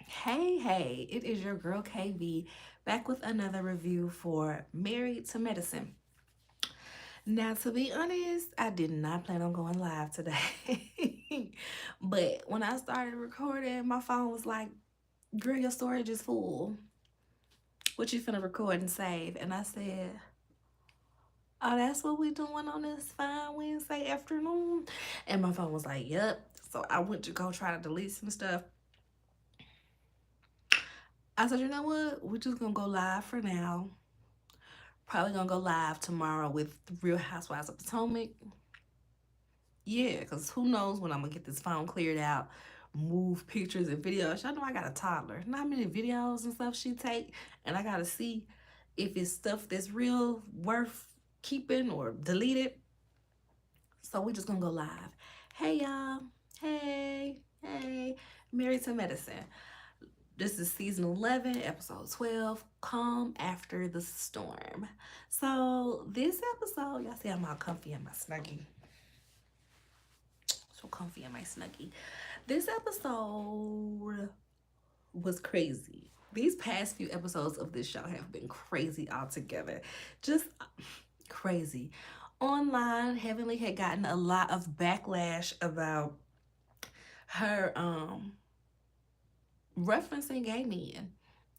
Hey, it is your girl KV back with another review for Married to Medicine. Now, to be honest, I did not plan on going live today. But when I started recording, my phone was like, girl, your storage is full. What you finna record and save? And I said, oh, that's what we doing on this fine Wednesday afternoon? And my phone was like, yep. So I went to go try to delete some stuff. I said, you know what? We're just gonna go live for now. Probably gonna go live tomorrow with the Real Housewives of Potomac. Yeah, because who knows when I'm gonna get this phone cleared out, move pictures and videos. Y'all know I got a toddler. Not many videos and stuff she take, and I gotta see if it's stuff that's real worth keeping or deleted. So we just gonna go live. Hey y'all. Hey. Married to Medicine. This is season 11, episode 12, Calm After the Storm. So this episode, y'all see I'm all comfy in my snuggie. So comfy in my snuggie. This episode was crazy. These past few episodes of this show have been crazy altogether. Just crazy. Online, Heavenly had gotten a lot of backlash about her referencing gay men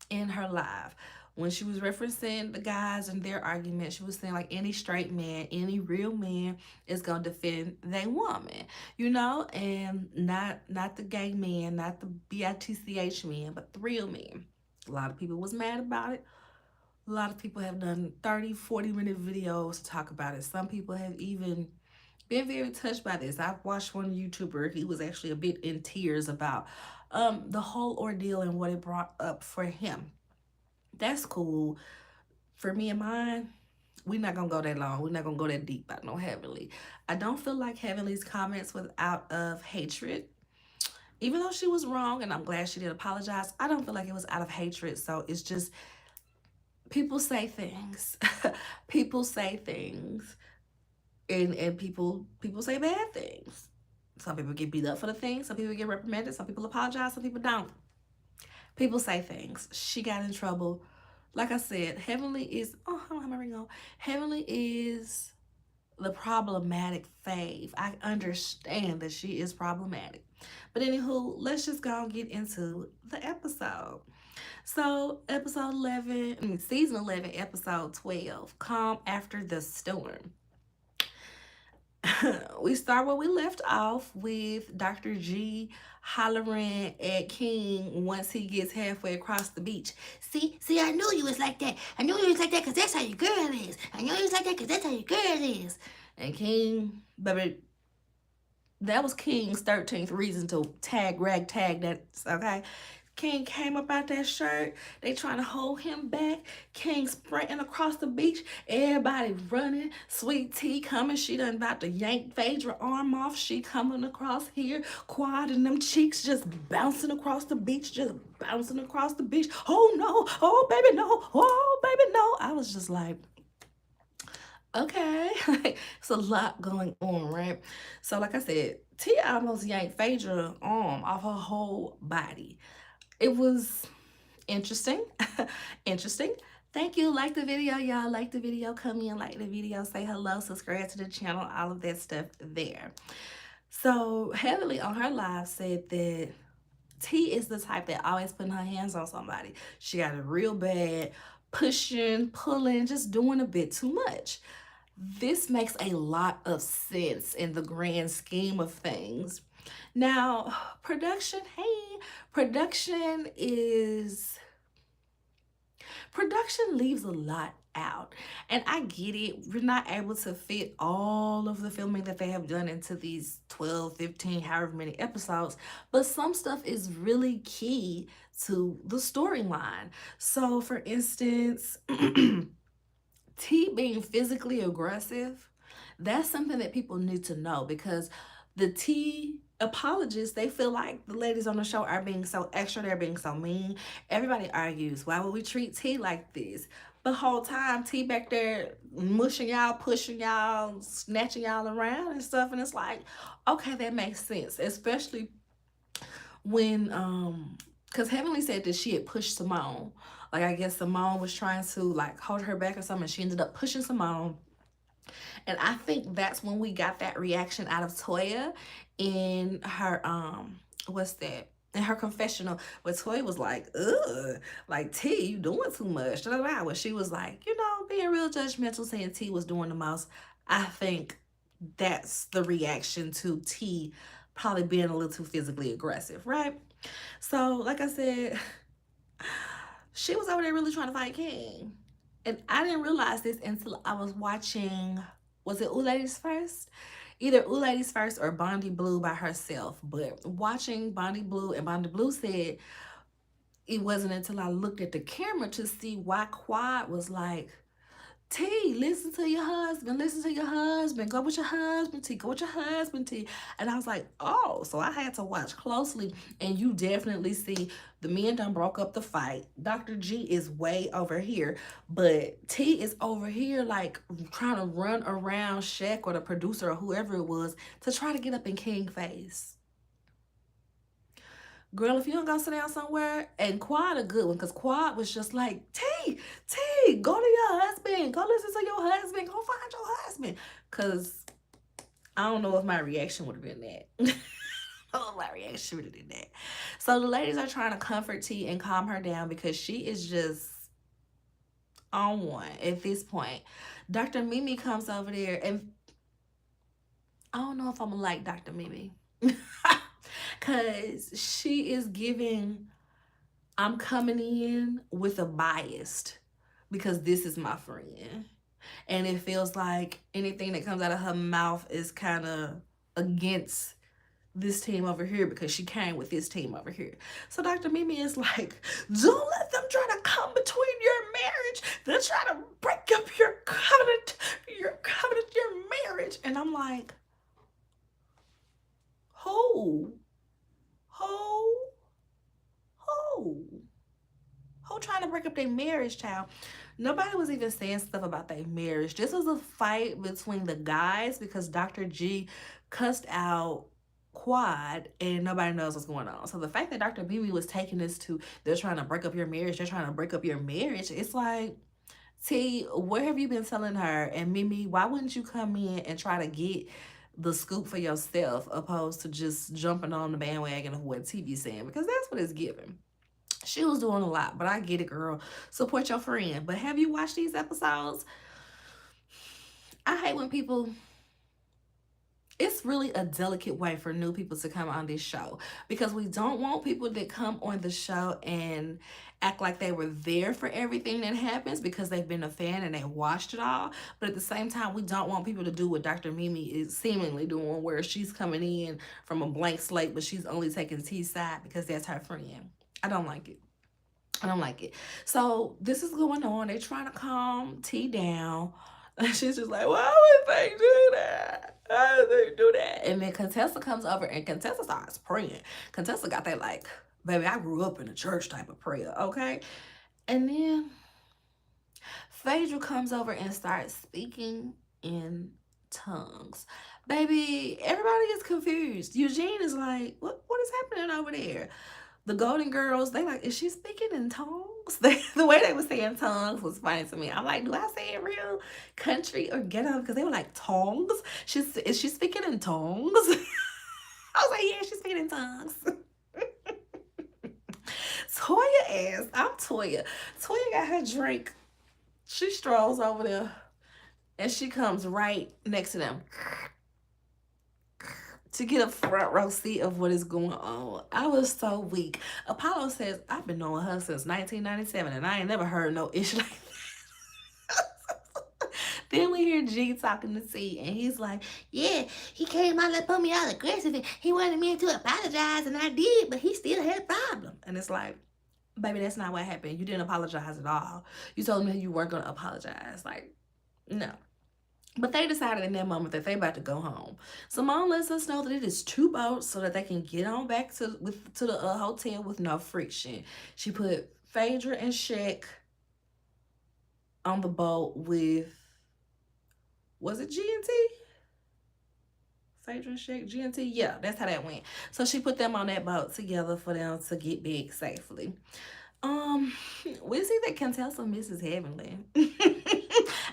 in her live. When she was referencing the guys and their argument, she was saying like any straight man, any real man is gonna defend their woman, and not the gay man, not the bitch man, but the real man. A lot of people was mad about it. A lot of people have done 30-40 minute videos to talk about it. Some people have even been very touched by this. I've watched one YouTuber, he was actually a bit in tears about the whole ordeal and what it brought up for him. That's cool. For me and mine, we're not gonna go that long. We're not gonna go that deep about no Heavenly. I don't feel like Heavenly's comments was out of hatred. Even though she was wrong, and I'm glad she did apologize, I don't feel like it was out of hatred. So it's just people say things. People say things. And people say bad things. Some people get beat up for the things, some people get reprimanded, some people apologize, some people don't. People say things. She got in trouble. Like I said, Heavenly is, oh, I don't have my ring on. Heavenly is the problematic fave. I understand that she is problematic. But anywho, let's just go and get into the episode. So, season 11, episode 12, Calm After the Storm. We start where we left off with Dr. G hollering at King once he gets halfway across the beach. See, I knew you was like that. I knew you was like that because that's how your girl is. I knew you was like that because that's how your girl is. And King, baby, that was King's 13th reason to ragtag that, okay? King came up out that shirt. They trying to hold him back. King sprinting across the beach. Everybody running. Sweet Tea coming. She done about to yank Phaedra arm off. She coming across here. Quad and them cheeks just bouncing across the beach. Just bouncing across the beach. Oh no. Oh baby no. Oh baby no. I was just like, okay. It's a lot going on, right? So like I said, Tia almost yanked Phaedra arm off her whole body. It was interesting. Interesting. Thank you. Like the video, y'all. Like the video. Come in, like the video. Say hello. Subscribe to the channel. All of that stuff there. So Heavenly on her live said that T is the type that always putting her hands on somebody. She got it real bad, pushing, pulling, just doing a bit too much. This makes a lot of sense in the grand scheme of things. Now, production leaves a lot out. And I get it. We're not able to fit all of the filming that they have done into these 12, 15, however many episodes. But some stuff is really key to the storyline. So, for instance, T being physically aggressive, that's something that people need to know, because the T apologists, they feel like the ladies on the show are being so extra, they're being so mean. Everybody argues, why would we treat T like this? The whole time T back there mushing y'all, pushing y'all, snatching y'all around and stuff. And it's like, okay, that makes sense, especially when because Heavenly said that she had pushed Simone. Like, I guess Simone was trying to like hold her back or something. She ended up pushing Simone. And I think that's when we got that reaction out of Toya in her what's that? In her confessional, where Toya was like, ugh, like T, you doing too much. When she was like, being real judgmental, saying T was doing the most. I think that's the reaction to T probably being a little too physically aggressive, right? So, like I said, she was over there really trying to fight King. And I didn't realize this until I was watching, was it Ooh Ladies First? Either Ooh Ladies First or Bondi Blue by herself. But watching Bondi Blue, and Bondi Blue said it wasn't until I looked at the camera to see why Quad was like, T, listen to your husband, listen to your husband, go with your husband, T, go with your husband, T. And I was like, oh, so I had to watch closely. And you definitely see the men done broke up the fight. Dr. G is way over here, but T is over here like trying to run around Shaq or the producer or whoever it was to try to get up in King face. Girl, if you don't go sit down somewhere, and Quad a good one, because Quad was just like, T, go to your husband. Go listen to your husband. Go find your husband. Because I don't know if my reaction would have been that. I don't know if my reaction would have been that. So the ladies are trying to comfort T and calm her down because she is just on one at this point. Dr. Mimi comes over there, and I don't know if I'm going to like Dr. Mimi. Because she is giving, I'm coming in with a bias because this is my friend. And it feels like anything that comes out of her mouth is kind of against this team over here because she came with this team over here. So Dr. Mimi is like, don't let them try to come between your marriage. They're trying to break up your covenant, your marriage. And I'm like, who? Who trying to break up their marriage, child? Nobody was even saying stuff about their marriage. This was a fight between the guys because Dr. G cussed out Quad and nobody knows what's going on. So the fact that Dr. Mimi was taking this to, they're trying to break up your marriage, they're trying to break up your marriage, it's like, T, where have you been telling her? And Mimi, why wouldn't you come in and try to get the scoop for yourself opposed to just jumping on the bandwagon of what TV's saying? Because that's what it's giving. She was doing a lot, but I get it, girl. Support your friend. But have you watched these episodes? I hate when people, it's really a delicate way for new people to come on this show because we don't want people that come on the show and act like they were there for everything that happens because they've been a fan and they watched it all. But at the same time, we don't want people to do what Dr. Mimi is seemingly doing, where she's coming in from a blank slate, but she's only taking T's side because that's her friend. I don't like it. I don't like it. So this is going on. They're trying to calm T down. And she's just like, why would they do that? Why would they do that? And then Contessa comes over and Contessa starts praying. Contessa got that like, baby, I grew up in a church type of prayer, okay? And then Phaedra comes over and starts speaking in tongues. Baby, everybody is confused. Eugene is like, what is happening over there? The Golden Girls, they like, is she speaking in tongues? The way they were saying tongues was funny to me. I'm like, do I say it real country or ghetto? Because they were like, tongues? Is she speaking in tongues? I was like, yeah, she's speaking in tongues. Toya asked, I'm Toya. Toya got her drink. She strolls over there and she comes right next to them to get a front row seat of what is going on. I was so weak. Apollo says, I've been knowing her since 1997 and I ain't never heard no issue like that. Then we hear G talking to T and he's like, yeah, he came out and put me out aggressive and he wanted me to apologize and I did, but he still had a problem. And it's like, baby, that's not what happened. You didn't apologize at all. You told me you weren't going to apologize. Like, no. But they decided in that moment that they about to go home. Simone lets us know that it is 2 boats so that they can get on back to the hotel with no friction. She put Phaedra and Shaq on the boat with, was it G and T? Phaedra and Shaq, GNT. Yeah, that's how that went. So she put them on that boat together for them to get big safely. Um, we see that Contessa misses Heavenly.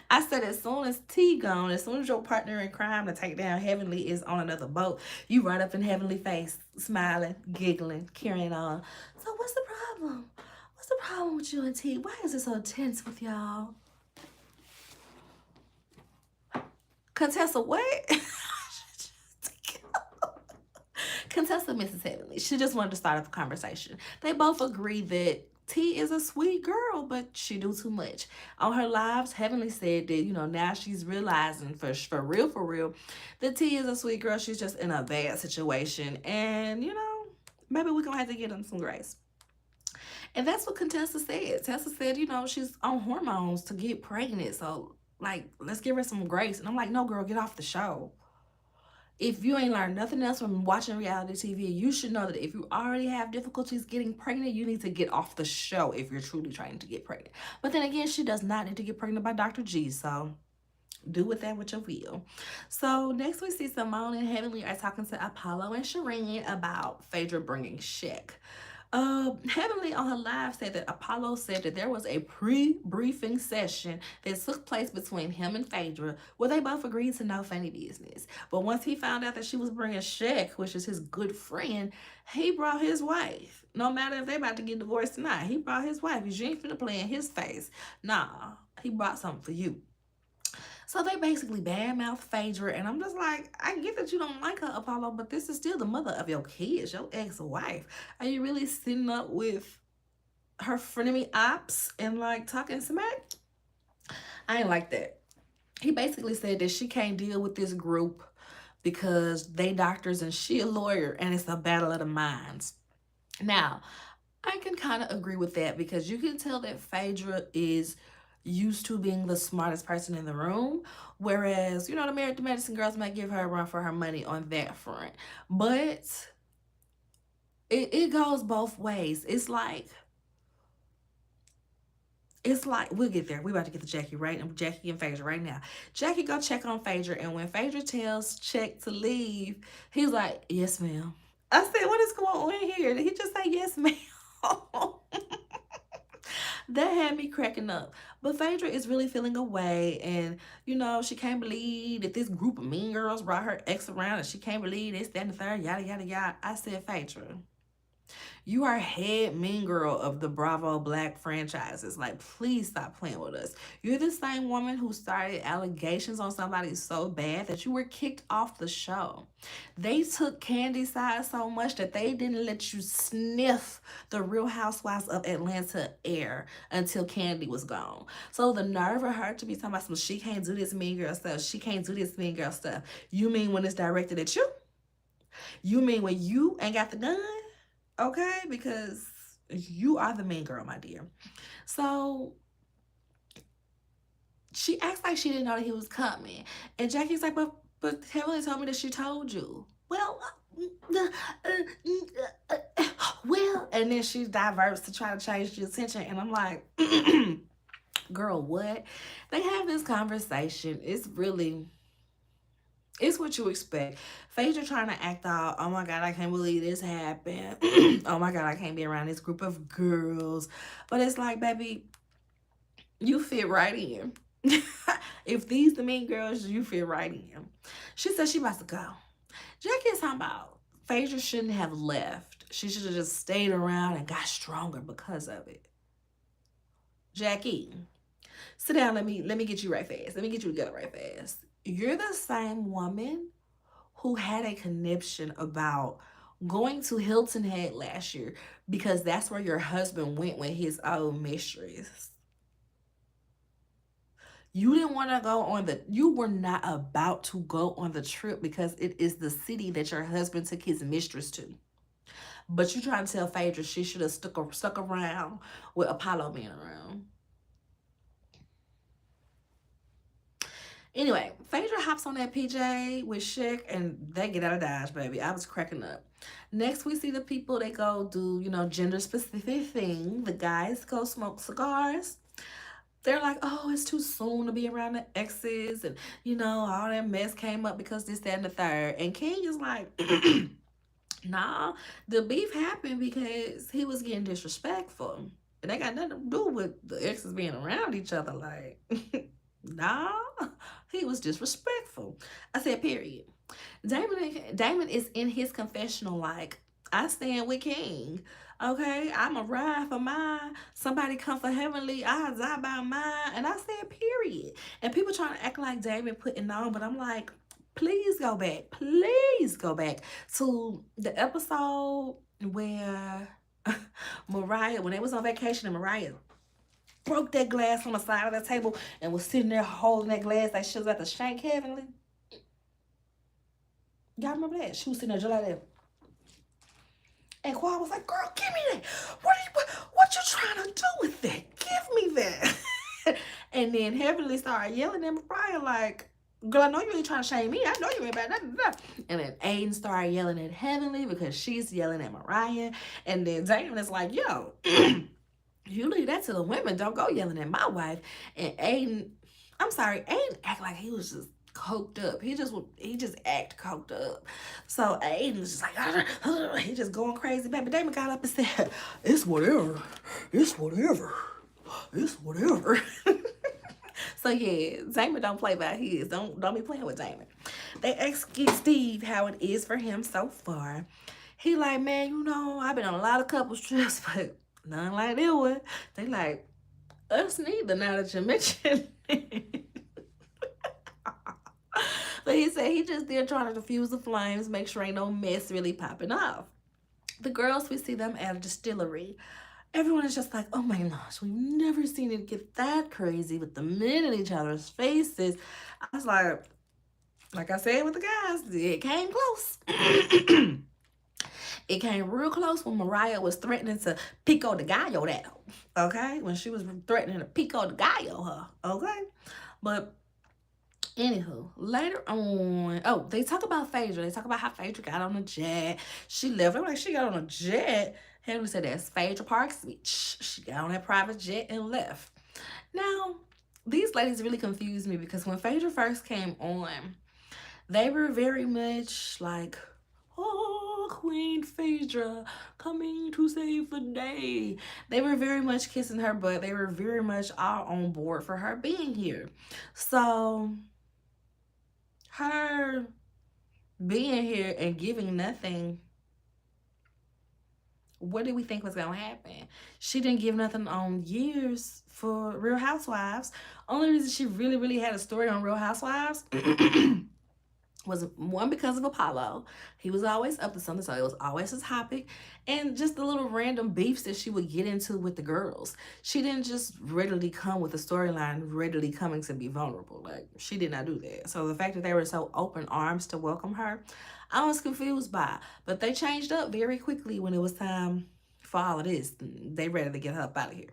I said as soon as T gone, as soon as your partner in crime to take down Heavenly is on another boat, you right up in Heavenly face, smiling, giggling, carrying on. So what's the problem? What's the problem with you and T? Why is it so tense with y'all? Contessa, what? Contessa misses Heavenly. She just wanted to start up a conversation. They both agree that T is a sweet girl, but she do too much. On her lives, Heavenly said that, now she's realizing for real, that T is a sweet girl. She's just in a bad situation. And, maybe we're going to have to get them some grace. And that's what Contessa said. Tessa said, she's on hormones to get pregnant. So, let's give her some grace. And I'm like, no, girl, get off the show. If you ain't learned nothing else from watching reality TV, you should know that if you already have difficulties getting pregnant, you need to get off the show if you're truly trying to get pregnant. But then again, she does not need to get pregnant by Dr. G, so do with that what you will. So next we see Simone and Heavenly are talking to Apollo and Shireen about Phaedra bringing Shaq. Heavenly on her live said that Apollo said that there was a pre-briefing session that took place between him and Phaedra where they both agreed to no funny business. But once he found out that she was bringing Shaq, which is his good friend, he brought his wife. No matter if they about to get divorced or not, he brought his wife. You ain't finna play in his face. Nah, he brought something for you. So they basically badmouth Phaedra, and I'm just like, I get that you don't like her, Apollo, but this is still the mother of your kids, your ex-wife. Are you really sitting up with her frenemy ops and talking smack? I ain't like that. He basically said that she can't deal with this group because they doctors and she a lawyer, and it's a battle of the minds. Now, I can kind of agree with that because you can tell that Phaedra is used to being the smartest person in the room, whereas the Married to Medicine girls might give her a run for her money on that front. But it goes both ways. It's like we'll get there. We about to get to Jackie and Phaedra right now. Jackie go check on Phaedra, and when Phaedra tells Check to leave, he's like, yes ma'am. I said, what is going on here? Did he just say yes ma'am? That had me cracking up. But Phaedra is really feeling away, and she can't believe that this group of mean girls brought her ex around, and she can't believe this, that, and the third, yada, yada, yada. I said, Phaedra, you are head mean girl of the Bravo Black franchises. Please stop playing with us. You're the same woman who started allegations on somebody so bad that you were kicked off the show. They took Candy's side so much that they didn't let you sniff the Real Housewives of Atlanta air until Candy was gone. So the nerve of her to be talking about some she can't do this mean girl stuff, she can't do this mean girl stuff. You mean when it's directed at you? You mean when you ain't got the gun? Okay, because you are the mean girl, my dear. So she acts like she didn't know that he was coming. And Jackie's like, but Heavenly told me that she told you. Well, and then she diverts to try to change the attention. And I'm like, girl, what? They have this conversation. It's what you expect. Phaedra trying to act out, oh my God, I can't believe this happened. Oh my God, I can't be around this group of girls. But it's like, baby, you fit right in. If these the mean girls, you fit right in. She said she about to go. Jackie is talking about Phaedra shouldn't have left. She should have just stayed around and got stronger because of it. Jackie, sit down. Let me get you right fast. Let me get you together right fast. You're the same woman who had a conniption about going to Hilton Head last year because that's where your husband went with his old mistress. You didn't want to go you were not about to go on the trip because it is the city that your husband took his mistress to. But you trying to tell Phaedra she should have stuck around with Apollo being around. Anyway, Phaedra hops on that PJ with Shaq and they get out of Dodge, baby. I was cracking up. Next, we see the people, they go do, gender specific thing. The guys go smoke cigars. they're like, oh, it's too soon to be around the exes, and you know, all that mess came up because this, that, and the third. And King is like, nah, the beef happened because he was getting disrespectful. And they got nothing to do with the exes being around each other. Like, nah, he was disrespectful. I said, period. Damon is in his confessional like, I stand with King. Okay, I'm a ride for mine. Somebody come for Heavenly, I die by mine. And I said, period. And people trying to act like Damon putting on, but I'm like, please go back. Please go back to the episode where Mariah, when they was on vacation and Mariah broke that glass on the side of the table and was sitting there holding that glass like she was about to shank Heavenly. Y'all remember that? She was sitting there just like that. And Quad was like, girl, give me that. What you trying to do with that? Give me that. And then Heavenly started yelling at Mariah like, girl, I know you ain't trying to shame me. I know you ain't about that. And then Aiden started yelling at Heavenly because she's yelling at Mariah. And then Damon is like, yo, you leave that to the women. Don't go yelling at my wife. And Aiden, I'm sorry, Aiden act like he was just coked up. He just act coked up. So Aiden was just like, he just going crazy. Baby Damon got up and said, it's whatever. It's whatever. It's whatever. So yeah, Damon don't play by his. Don't be playing with Damon. They ask Steve how it is for him so far. He like, man, you know, I've been on a lot of couples trips, but none like this one. They like, us neither, now that you mention it. But he said he just there trying to diffuse the flames, make sure ain't no mess really popping off. The girls, we see them at a distillery. Everyone is just like, oh my gosh, we've never seen it get that crazy with the men in each other's faces. I was like I said with the guys, it came close. It came real close when Mariah was threatening to pico de gallo that, okay? When she was threatening to pico de gallo her, okay? But anywho, later on, oh, they talk about Phaedra. They talk about how Phaedra got on a jet. She left. I'm like, she got on a jet. Henry said that's Phaedra Parks. She got on that private jet and left. Now, these ladies really confused me because when Phaedra first came on, they were very much like, oh, Queen Phaedra coming to save the day. They were very much kissing her butt. They were very much all on board for her being here. So her being here and giving nothing, what did we think was gonna happen? She didn't give nothing on years for Real Housewives. Only reason she really had a story on Real Housewives was one because of Apollo. He was always up to something, so it was always a topic. And just the little random beefs that she would get into with the girls. She didn't just readily come with a storyline, readily coming to be vulnerable. Like, she did not do that. So the fact that they were so open arms to welcome her, I was confused by. But they changed up very quickly when it was time for all of this. They ready to get her up out of here.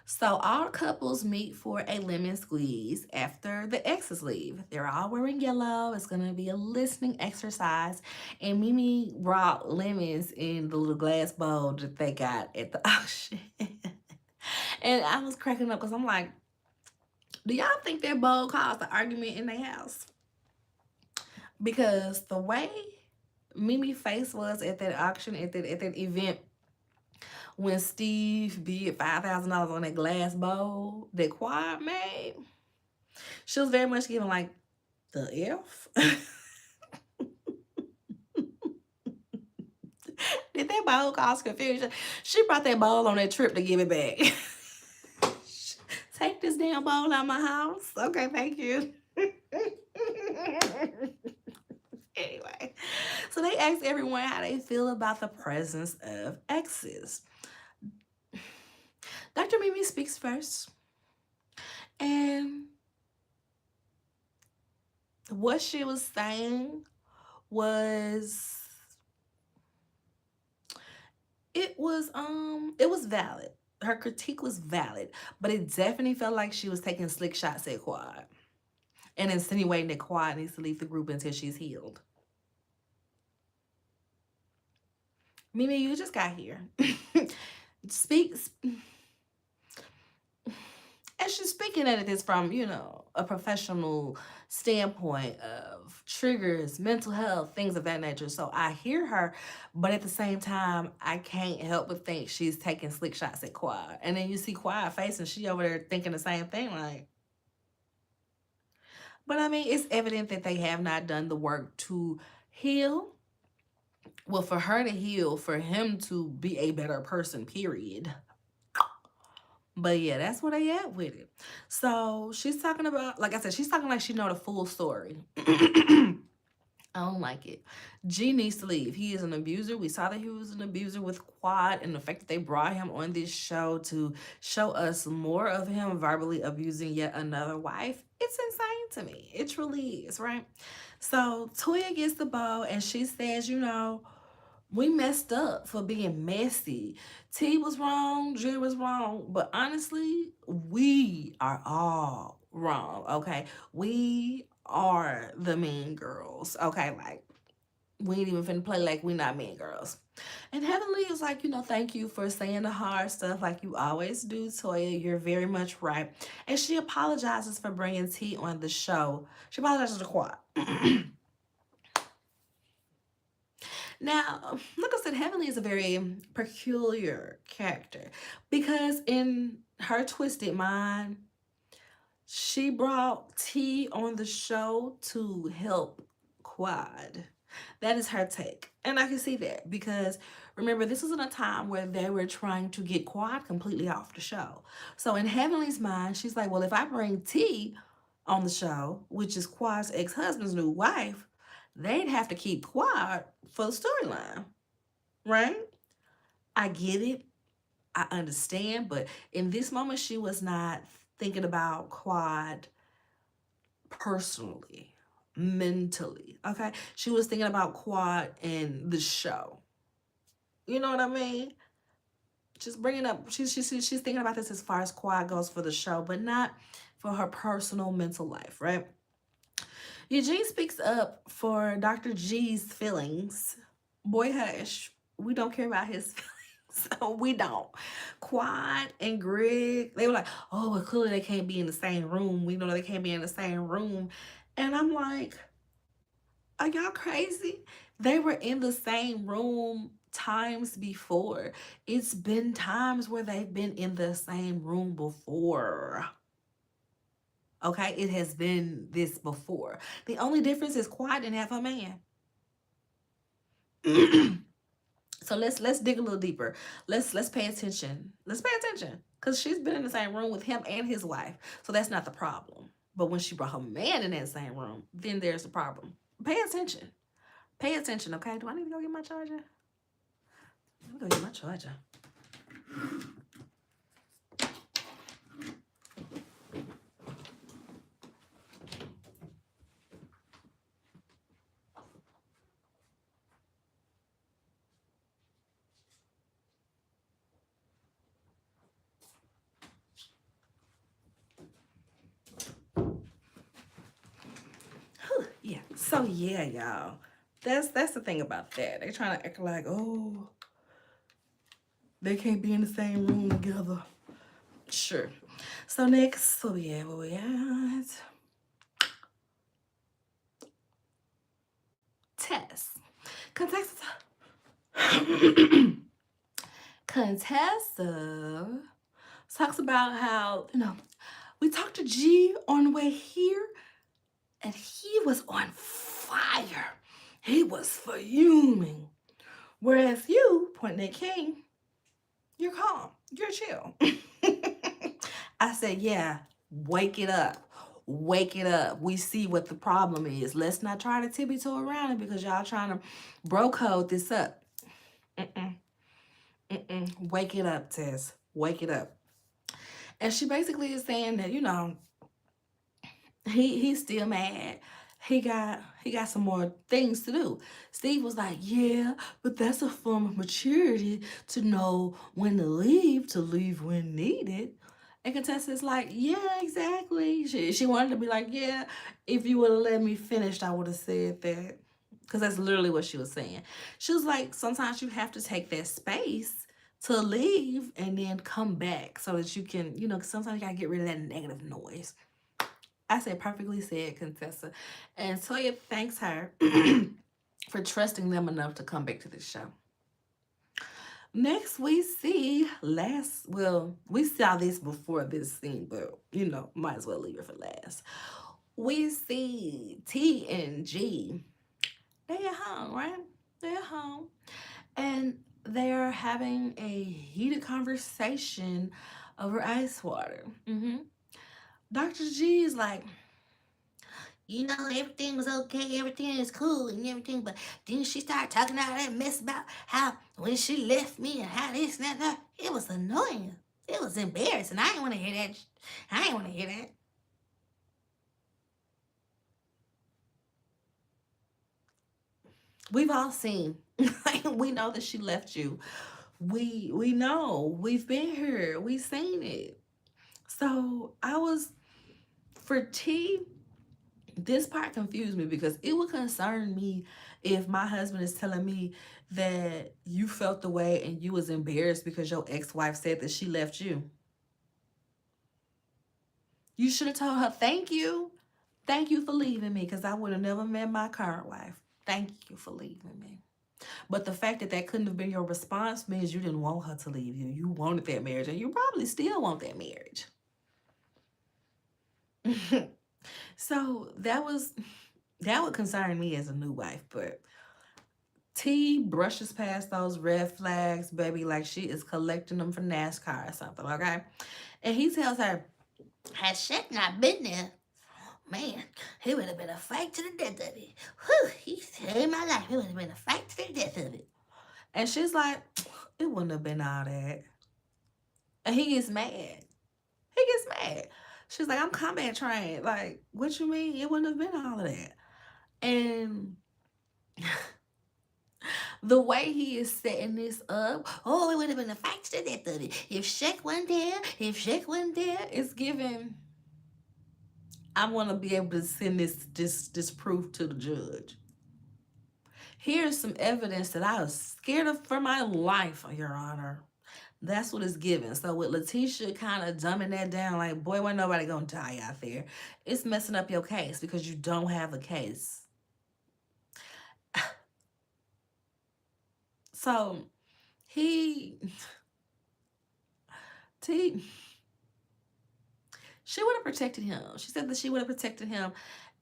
So all couples meet for a lemon squeeze after the exes leave. They're all wearing yellow. It's going to be a listening exercise. And Mimi brought lemons in the little glass bowl that they got at the auction. And I was cracking up because I'm like, do y'all think that bowl caused the argument in their house? Because the way Mimi's face was at that auction, at that event, when Steve bid $5,000 on that glass bowl that Quad made, she was very much giving like the F. Did that bowl cause confusion? She brought that bowl on that trip to give it back. Take this damn bowl out of my house. Okay, thank you. Anyway, so they asked everyone how they feel about the presence of exes. Dr. Mimi speaks first. And what she was saying was, it was valid. Her critique was valid, but it definitely felt like she was taking slick shots at Quad and insinuating that Quad needs to leave the group until she's healed. Mimi, you just got here. Speak. And she's speaking at this from, you know, a professional standpoint of triggers, mental health, things of that nature. So I hear her, but at the same time, I can't help but think she's taking slick shots at Quad. And then you see Quad face and she over there thinking the same thing, like, but I mean, it's evident that they have not done the work to heal. Well, for her to heal, for him to be a better person, period. But yeah, that's where they at with it. So she's talking about, like I said, she's talking like she know the full story. I don't like it. G needs to leave. He is an abuser. We saw that he was an abuser with Quad, and the fact that they brought him on this show to show us more of him verbally abusing yet another wife, it's insane to me. It truly is, right? So Toya gets the ball and she says, you know, we messed up for being messy. T was wrong, J was wrong, but honestly, we are all wrong, okay? We are the mean girls, okay? Like, we ain't even finna play like we not mean girls. And Heavenly is like, you know, thank you for saying the hard stuff like you always do, Toya. You're very much right. And she apologizes for bringing T on the show. She apologizes to Quad. Now, like I said, Heavenly is a very peculiar character because in her twisted mind, she brought T on the show to help Quad. That is her take. And I can see that because remember, this was in a time where they were trying to get Quad completely off the show. So in Heavenly's mind, she's like, well, if I bring T on the show, which is Quad's ex-husband's new wife, they'd have to keep Quad for the storyline, right? I get it. I understand. But in this moment, she was not thinking about Quad personally, mentally, okay? She was thinking about Quad and the show. You know what I mean? Just bringing up, she's thinking about this as far as Quad goes for the show, but not for her personal mental life, right? Eugene speaks up for Dr. G's feelings. Boy, hush. We don't care about his feelings. So we don't. Quad and Greg, they were like, oh, well, clearly they can't be in the same room. We know they can't be in the same room. And I'm like, are y'all crazy? They were in the same room times before. It's been times where they've been in the same room before. Okay, it has been this before. The only difference is Quad didn't have a man. So let's dig a little deeper. Let's pay attention. Let's pay attention. Because she's been in the same room with him and his wife. So that's not the problem. But when she brought her man in that same room, then there's the problem. Pay attention. Pay attention, okay? Do I need to go get my charger? Let me go get my charger. Yeah. So yeah, y'all. That's the thing about that. They trying to act like, oh, they can't be in the same room together. Sure. So next, where we at? Tess. Contessa talks about how, you know, we talked to G on the way here, and he was on fire. He was fuming. Whereas you, pointing at King, you're calm. You're chill. I said, yeah, wake it up. Wake it up. We see what the problem is. Let's not try to tiptoe around it because y'all trying to bro code this up. Wake it up, Tess. Wake it up. And she basically is saying that, you know, he's still mad. He got some more things to do. Steve was like, yeah, but that's a form of maturity to know when to leave when needed. And Contessa's like, yeah, exactly. She wanted to be like, yeah, if you would have let me finish, I would have said that. Because that's literally what she was saying. She was like, sometimes you have to take that space to leave and then come back so that you can, you know, 'cause sometimes you gotta get rid of that negative noise. I said perfectly said, Contessa. And Toya thanks her for trusting them enough to come back to the show. Next, we see we saw this before this scene, but you know, might as well leave it for last. We see T and G. They at home, right? They're at home. And they're having a heated conversation over ice water. Dr. G is like, you know, everything was okay, everything is cool and everything, but then she started talking all that mess about how when she left me and how this and that. It was annoying. It was embarrassing. I didn't want to hear that. I didn't want to hear that. We've all seen. We know that she left you. We know. We've been here. We've seen it. So I was for T, this part confused me because it would concern me if my husband is telling me that you felt the way and you was embarrassed because your ex-wife said that she left you. You should have told her, thank you. Thank you for leaving me, because I would have never met my current wife. Thank you for leaving me. But the fact that that couldn't have been your response means you didn't want her to leave you. You wanted that marriage, and you probably still want that marriage. So that would concern me as a new wife. But T brushes past those red flags, baby, like she is collecting them for NASCAR or something, okay? And he tells her, had Shaq not been there, man, it would have been a fight to the death of it. Whew, he saved my life. It would have been a fight to the death of it. And she's like, it wouldn't have been all that. And he gets mad. He gets mad. She's like, I'm combat trained. Like, what you mean? It wouldn't have been all of that. And the way he is setting this up, oh, it would have been a fight to the death of it. If Shaq wasn't there, it's giving. I want to be able to send this proof to the judge. Here's some evidence that I was scared of for my life, Your Honor. That's what it's given. So with Letitia kind of dumbing that down, like, boy, wasn't nobody gonna die out there. It's messing up your case because you don't have a case. So she would have protected him. She said that she would have protected him,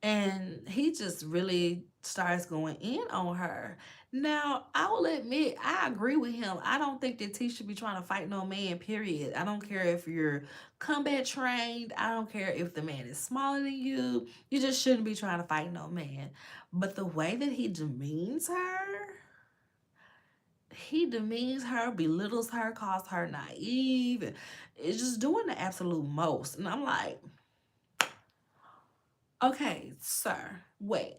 and he just really starts going in on her. Now, I will admit, I agree with him. I don't think that T should be trying to fight no man, period. I don't care if you're combat trained. I don't care if the man is smaller than you. You just shouldn't be trying to fight no man. But the way that he demeans her, belittles her, calls her naive, and is just doing the absolute most. And I'm like, okay, sir, wait.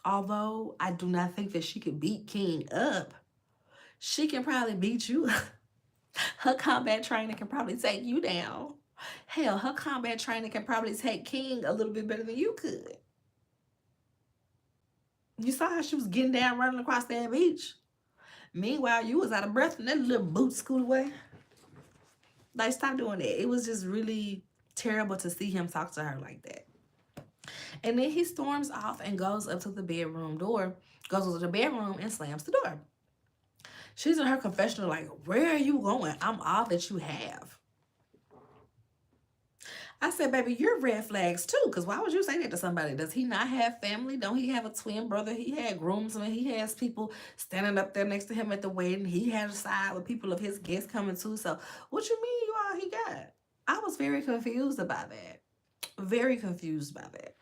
Although I do not think that she could beat King up, she can probably beat you. Her combat training can probably take you down. Hell, her combat training can probably take King a little bit better than you could. You saw how she was getting down running across that beach. Meanwhile, you was out of breath and that little boot scoot away. Like, stop doing that. It was just really terrible to see him talk to her like that. And then he storms off and goes up to the bedroom door, goes to the bedroom and slams the door. She's in her confessional like, where are you going? I'm all that you have. I said, baby, you're red flags too, because why would you say that to somebody? Does he not have family? Don't he have a twin brother? He had groomsmen. He has people standing up there next to him at the wedding. He had a side with people of his guests coming too. So what you mean you all he got? I was very confused about that. Very confused by that.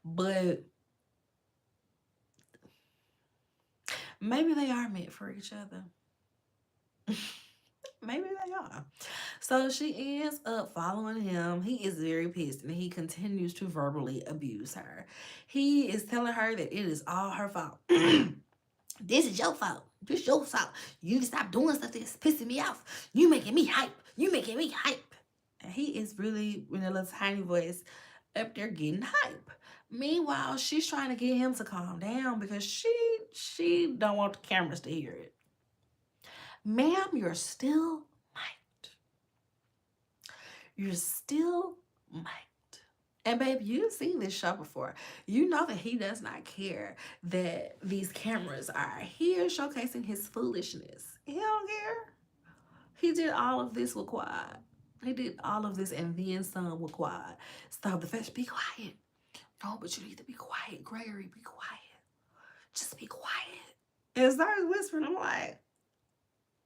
But maybe they are meant for each other. Maybe they are. So she ends up following him. He is very pissed and he continues to verbally abuse her. He is telling her that it is all her fault. This is your fault. This is your fault. You need to stop doing stuff that's pissing me off. You making me hype. You making me hype. And he is really, in a little tiny voice, up there getting hype. Meanwhile, she's trying to get him to calm down because she don't want the cameras to hear it. Ma'am, you're still mic'd. You're still mic'd. And babe, you've seen this show before. You know that he does not care that these cameras are here showcasing his foolishness. He don't care. He did all of this with Quad. He did all of this and then some with Quad. Stop the fashion. Be quiet. No, but you need to be quiet. Gregory, be quiet. Just be quiet. And starts whispering. I'm like,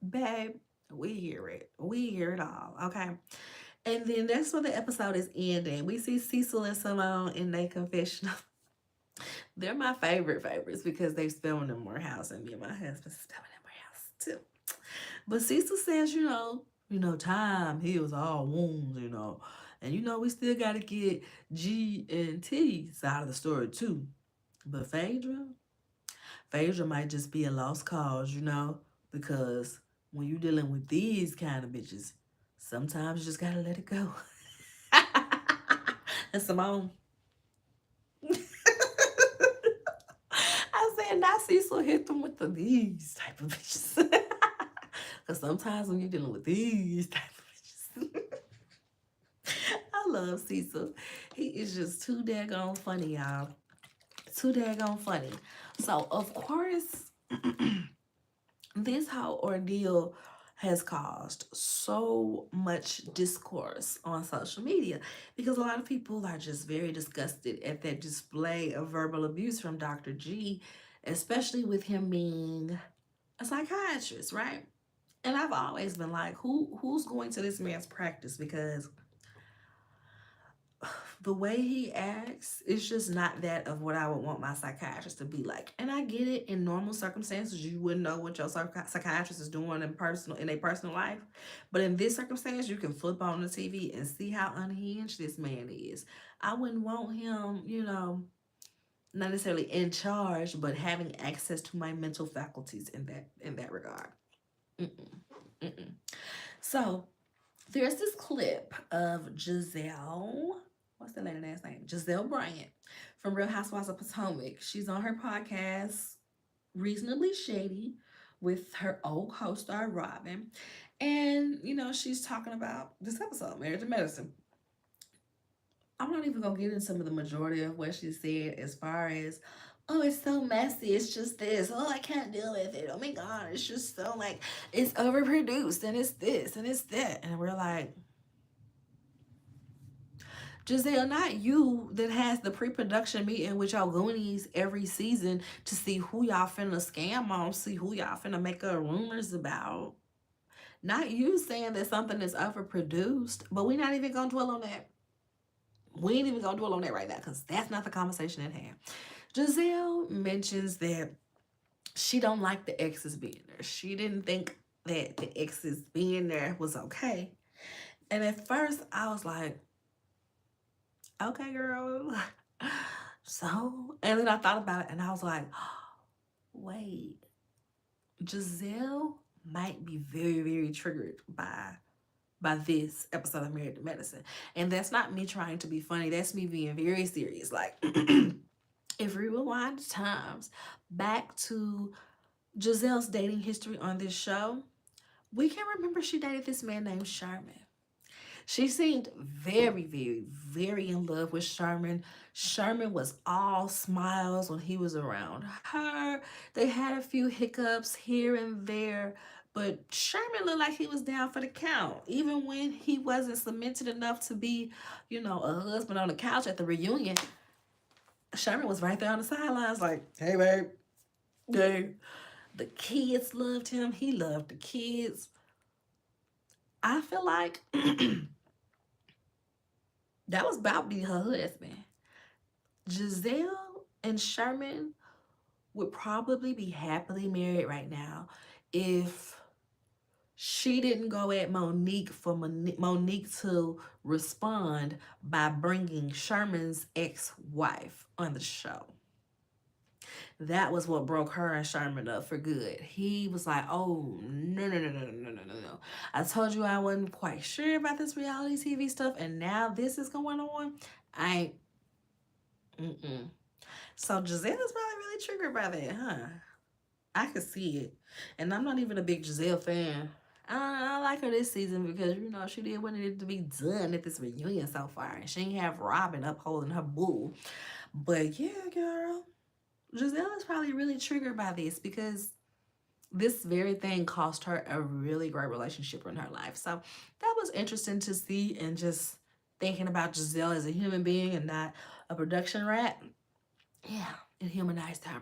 babe, we hear it. We hear it all. Okay. And then that's where the episode is ending. We see Cecil and Simone in their confessional. They're my favorites because they spell in more house, and me and my husband spell in more house too. But Cecil says, time heals all wounds, And we still gotta get G and T side of the story too. But Phaedra might just be a lost cause, because when you're dealing with these kind of bitches, sometimes you just gotta let it go. And Simone. I said, not Cecil hit them with these type of bitches. Because sometimes when you're dealing with these type of bitches. I love Cecil. He is just too daggone funny, y'all. Too daggone funny. So, of course, this whole ordeal has caused so much discourse on social media because a lot of people are just very disgusted at that display of verbal abuse from Dr. G, especially with him being a psychiatrist, right? And I've always been like, who's going to this man's practice? Because the way he acts is just not that of what I would want my psychiatrist to be like. And I get it, in normal circumstances, you wouldn't know what your psychiatrist is doing in a personal life. But in this circumstance, you can flip on the TV and see how unhinged this man is. I wouldn't want him, not necessarily in charge, but having access to my mental faculties in that regard. Mm-mm, mm-mm. So there's this clip of Giselle. What's the lady's last name? Giselle Bryant from Real Housewives of Potomac. She's on her podcast, Reasonably Shady, with her old co-star Robin. And, she's talking about this episode, Married to Medicine. I'm not even going to get into some of the majority of what she said as far as, oh, it's so messy. It's just this. Oh, I can't deal with it. Oh my God. It's just so it's overproduced and it's this and it's that. And we're like, Giselle, not you that has the pre-production meeting with y'all Goonies every season to see who y'all finna scam on, see who y'all finna make up rumors about. Not you saying that something is overproduced, but we're not even gonna dwell on that. We ain't even gonna dwell on that right now because that's not the conversation at hand. Giselle mentions that she don't like the exes being there. She didn't think that the exes being there was okay. And at first I was like, okay, girl. So, and then I thought about it and I was like, wait, Giselle might be very, very triggered by this episode of Married to Medicine. And that's not me trying to be funny. That's me being very serious. Like, if we rewind times back to Giselle's dating history on this show, we can remember she dated this man named Sherman. She seemed very, very, very in love with Sherman. Sherman was all smiles when he was around her. They had a few hiccups here and there, but Sherman looked like he was down for the count. Even when he wasn't cemented enough to be, a husband on the couch at the reunion, Sherman was right there on the sidelines like, hey, babe. Hey. The kids loved him. He loved the kids. I feel like that was about to be her husband. Giselle and Sherman would probably be happily married right now if she didn't go at Monique for Monique to respond by bringing Sherman's ex-wife on the show. That was what broke her and Sherman up for good. He was like, oh, no. I told you I wasn't quite sure about this reality TV stuff, and now this is going on. So Giselle is probably really triggered by that, huh? I could see it. And I'm not even a big Giselle fan. I like her this season because, you know, she did what needed to be done at this reunion so far. And she ain't have Robin upholding her bull. But yeah, girl, Giselle is probably really triggered by this because this very thing cost her a really great relationship in her life. So that was interesting to see, and just thinking about Giselle as a human being and not a production rat. Yeah, it humanized her.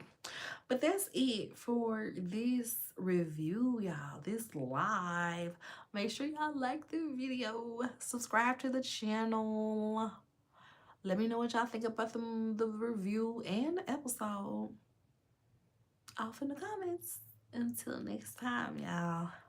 But that's it for this review, y'all. This live. Make sure y'all like the video. Subscribe to the channel. Let me know what y'all think about the review and the episode. Off in the comments. Until next time, y'all.